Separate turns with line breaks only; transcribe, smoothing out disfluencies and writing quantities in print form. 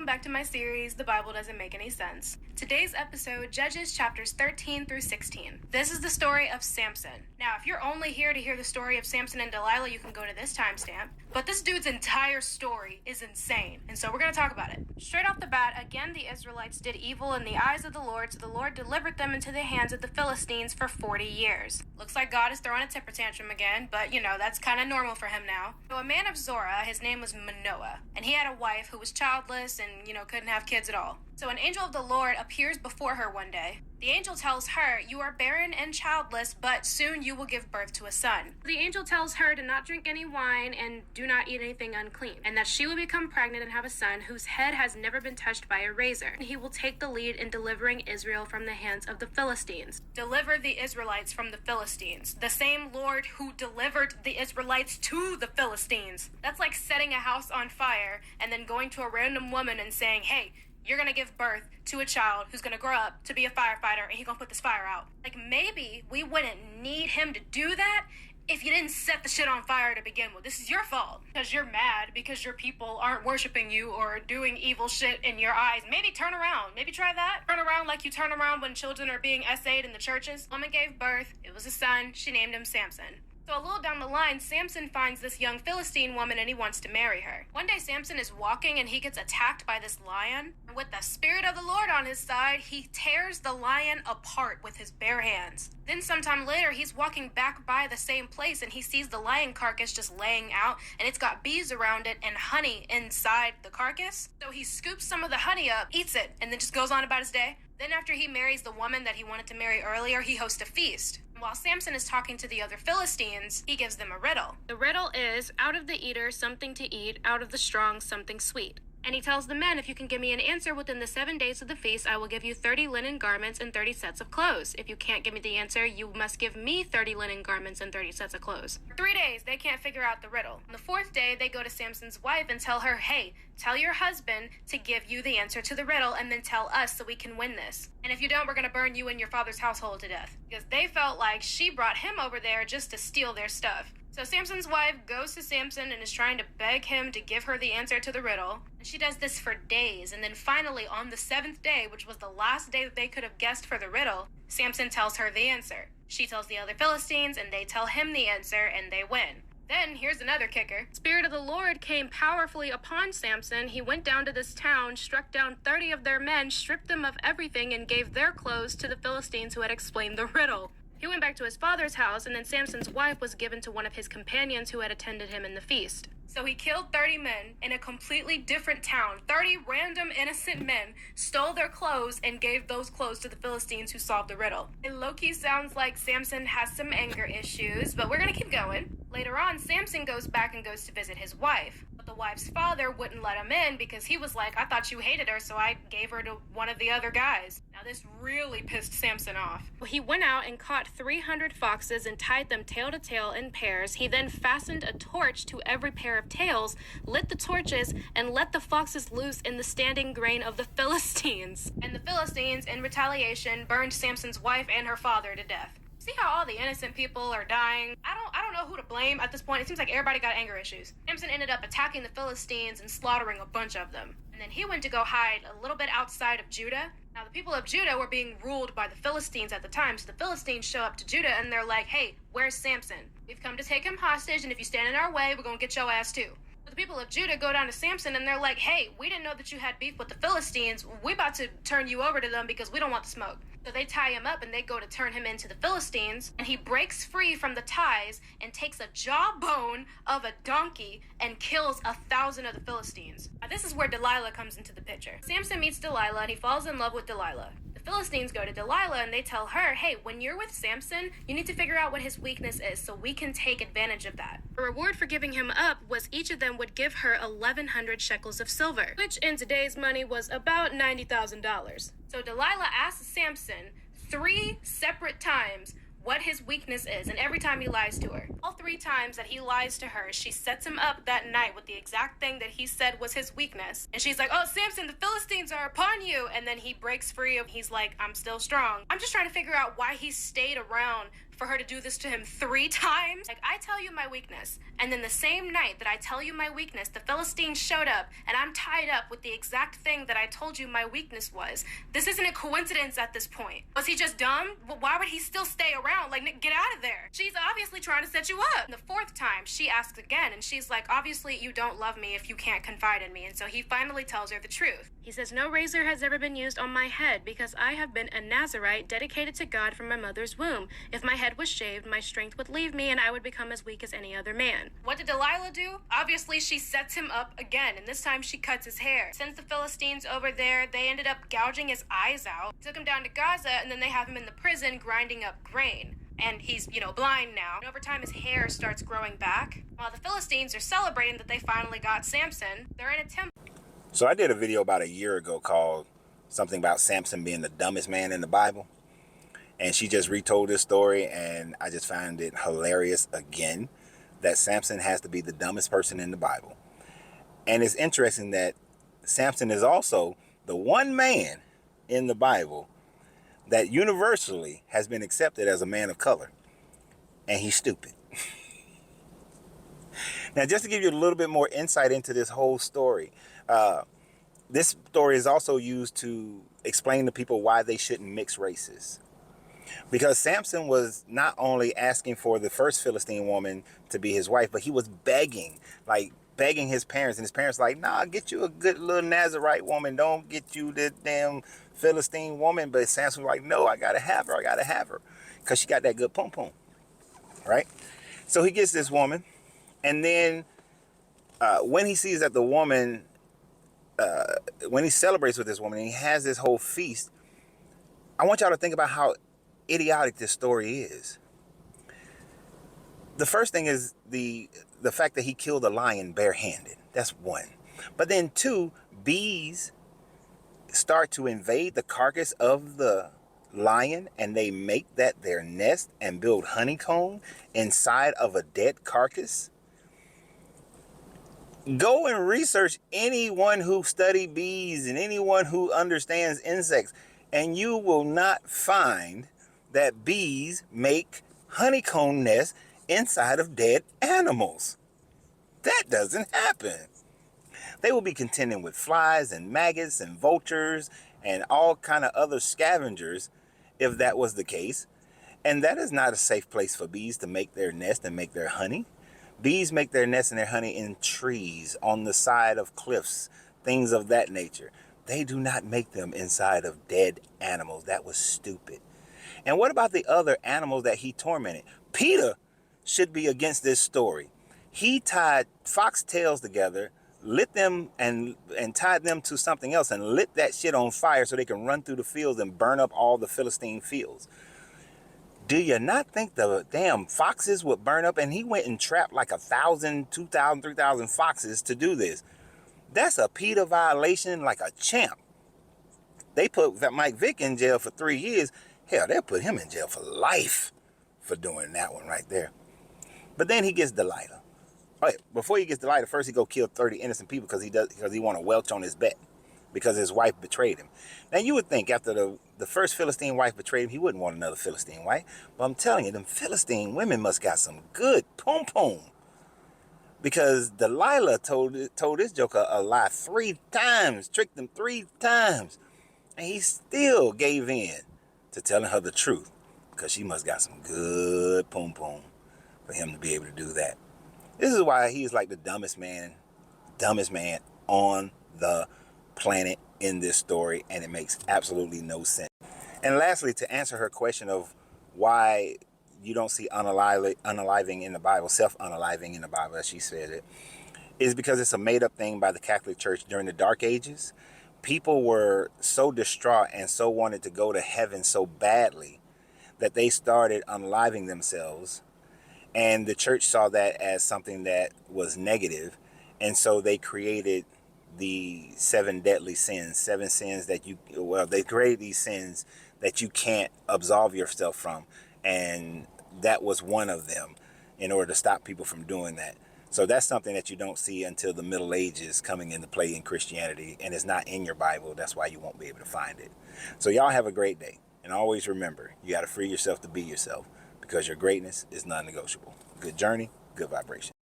welcome back to my series, The Bible Doesn't Make Any Sense. Today's episode, Judges chapters 13 through 16. This is the story of Samson. Now, if you're only here to hear the story of Samson and Delilah, you can go to this timestamp. But this dude's entire story is insane, and so we're going to talk about it. Straight off the bat, again, the Israelites did evil in the eyes of the Lord, so the Lord delivered them into the hands of the Philistines for 40 years. Looks like God is throwing a temper tantrum again, but that's kind of normal for him now. So a man of Zorah, his name was Manoah, and he had a wife who was childless and, couldn't have kids at all. So an angel of the Lord appears before her one day. The angel tells her, "You are barren and childless, but soon you will give birth to a son." The angel tells her to not drink any wine and do not eat anything unclean, and that she will become pregnant and have a son whose head has never been touched by a razor. And he will take the lead in delivering Israel from the hands of the Philistines. Deliver the Israelites from the Philistines. The same Lord who delivered the Israelites to the Philistines. That's like setting a house on fire and then going to a random woman and saying, "Hey, you're going to give birth to a child who's going to grow up to be a firefighter and he's going to put this fire out." Like, maybe we wouldn't need him to do that if you didn't set the shit on fire to begin with. This is your fault because you're mad because your people aren't worshiping you or doing evil shit in your eyes. Maybe turn around. Maybe try that. Turn around like you turn around when children are being essayed in the churches. Woman gave birth. It was a son. She named him Samson. So a little down the line, Samson finds this young Philistine woman and he wants to marry her. One day Samson is walking and he gets attacked by this lion. With the Spirit of the Lord on his side, he tears the lion apart with his bare hands. Then sometime later, he's walking back by the same place and he sees the lion carcass just laying out and it's got bees around it and honey inside the carcass. So he scoops some of the honey up, eats it, and then just goes on about his day. Then after he marries the woman that he wanted to marry earlier, he hosts a feast. While Samson is talking to the other Philistines, he gives them a riddle. The riddle is, out of the eater, something to eat, out of the strong, something sweet. And he tells the men, if you can give me an answer within the 7 days of the feast, I will give you 30 linen garments and 30 sets of clothes. If you can't give me the answer, you must give me 30 linen garments and 30 sets of clothes. For 3 days, they can't figure out the riddle. On the 4th day, they go to Samson's wife and tell her, "Hey, tell your husband to give you the answer to the riddle and then tell us so we can win this. And if you don't, we're going to burn you and your father's household to death." Because they felt like she brought him over there just to steal their stuff. So Samson's wife goes to Samson and is trying to beg him to give her the answer to the riddle. And she does this for days. And then finally, on the 7th day, which was the last day that they could have guessed for the riddle, Samson tells her the answer. She tells the other Philistines, and they tell him the answer, and they win. Then, here's another kicker. Spirit of the Lord came powerfully upon Samson. He went down to this town, struck down 30 of their men, stripped them of everything, and gave their clothes to the Philistines who had explained the riddle. He went back to his father's house, and then Samson's wife was given to one of his companions who had attended him in the feast. So he killed 30 men in a completely different town. 30 random innocent men stole their clothes and gave those clothes to the Philistines who solved the riddle. It low-key sounds like Samson has some anger issues, but we're gonna keep going. Later on, Samson goes back and goes to visit his wife. But the wife's father wouldn't let him in because he was like, "I thought you hated her, so I gave her to one of the other guys." Now this really pissed Samson off. Well, he went out and caught 300 foxes and tied them tail to tail in pairs. He then fastened a torch to every pair of tails, lit the torches, and let the foxes loose in the standing grain of the Philistines. And the Philistines, in retaliation, burned Samson's wife and her father to death. See how all the innocent people are dying? I don't know who to blame at this point. It seems like everybody got anger issues. Samson ended up attacking the Philistines and slaughtering a bunch of them. And then he went to go hide a little bit outside of Judah. Now, the people of Judah were being ruled by the Philistines at the time, so the Philistines show up to Judah and they're like, "Hey, where's Samson? We've come to take him hostage, and if you stand in our way, we're gonna get your ass too." So the people of Judah go down to Samson and they're like, "Hey, we didn't know that you had beef with the Philistines. We about to turn you over to them because we don't want the smoke." So they tie him up and they go to turn him into the Philistines, and he breaks free from the ties and takes a jawbone of a donkey and kills 1,000 of the Philistines. Now, this is where Delilah comes into the picture. Samson meets Delilah and he falls in love with Delilah. The Philistines go to Delilah and they tell her, "Hey, when you're with Samson, you need to figure out what his weakness is so we can take advantage of that." The reward for giving him up was each of them would give her 1,100 shekels of silver, which in today's money was about $90,000. So Delilah asks Samson 3 separate times what his weakness is, and every time he lies to her. All 3 times that he lies to her, she sets him up that night with the exact thing that he said was his weakness. And she's like, "Oh, Samson, the Philistines are upon you." And then he breaks free. He's like, "I'm still strong." I'm just trying to figure out why he stayed around for her to do this to him 3 times? Like, I tell you my weakness, and then the same night that I tell you my weakness, the Philistine showed up, and I'm tied up with the exact thing that I told you my weakness was. This isn't a coincidence at this point. Was he just dumb? Why would he still stay around? Like, get out of there. She's obviously trying to set you up. And the 4th time, she asks again, and she's like, obviously you don't love me if you can't confide in me. And so he finally tells her the truth. He says, no razor has ever been used on my head because I have been a Nazirite dedicated to God from my mother's womb. If my head was shaved, my strength would leave me and I would become as weak as any other man. What did Delilah do? Obviously, she sets him up again, and this time she cuts his hair. Sends the Philistines over there. They ended up gouging his eyes out. Took him down to Gaza, and then they have him in the prison grinding up grain. And he's, blind now. And over time, his hair starts growing back. While the Philistines are celebrating that they finally got Samson, they're in a temple.
So I did a video about a year ago called something about Samson being the dumbest man in the Bible. And she just retold this story, and I just found it hilarious again that Samson has to be the dumbest person in the Bible. And it's interesting that Samson is also the one man in the Bible that universally has been accepted as a man of color. And he's stupid. Now, just to give you a little bit more insight into this whole story, this story is also used to explain to people why they shouldn't mix races. Because Samson was not only asking for the first Philistine woman to be his wife, but he was begging his parents. And his parents like, nah, get you a good little Nazirite woman. Don't get you the damn Philistine woman. But Samson was like, no, I got to have her. Because she got that good Pompom, right? So he gets this woman. And then when he sees that the woman, when he celebrates with this woman, and he has this whole feast, I want y'all to think about how idiotic this story is. The first thing is the fact that he killed a lion barehanded. That's one. But then 2, bees start to invade the carcass of the lion, and they make that their nest and build honeycomb inside of a dead carcass. Go and research anyone who studied bees and anyone who understands insects, and you will not find that bees make honeycomb nests inside of dead animals. That doesn't happen. They will be contending with flies and maggots and vultures and all kind of other scavengers if that was the case. And that is not a safe place for bees to make their nest and make their honey. Bees make their nests and their honey in trees, on the side of cliffs, things of that nature. They do not make them inside of dead animals. That was stupid. And what about the other animals that he tormented? Peter should be against this story. He tied fox tails together, lit them and tied them to something else and lit that shit on fire so they can run through the fields and burn up all the Philistine fields. Do you not think the damn foxes would burn up? And he went and trapped like 1,000, 2,000, 3,000 foxes to do this. That's a PETA violation like a champ. They put Mike Vick in jail for 3 years. Hell, they'll put him in jail for life for doing that one right there. But then he gets Delilah. Oh, yeah, before he gets Delilah, first he go kill 30 innocent people because he want to welch on his bet because his wife betrayed him. Now you would think after the first Philistine wife betrayed him, he wouldn't want another Philistine wife. But I'm telling you, them Philistine women must got some good pom-pom. Because Delilah told this joker a lie 3 times, tricked him 3 times. And he still gave in to telling her the truth. Because she must got some good pom-pom for him to be able to do that. This is why he's like the dumbest man on the planet in this story. And it makes absolutely no sense. And lastly, to answer her question of why you don't see unaliving in the Bible, self-unaliving in the Bible, as she said it, is because it's a made-up thing by the Catholic Church during the Dark Ages. People were so distraught and so wanted to go to heaven so badly that they started unaliving themselves. And the church saw that as something that was negative. And so they created the 7 deadly sins, 7 sins that they created these sins that you can't absolve yourself from. And that was one of them in order to stop people from doing that. So that's something that you don't see until the Middle Ages coming into play in Christianity. And it's not in your Bible. That's why you won't be able to find it. So y'all have a great day. And always remember, you got to free yourself to be yourself. because your greatness is non-negotiable. Good journey, good vibration.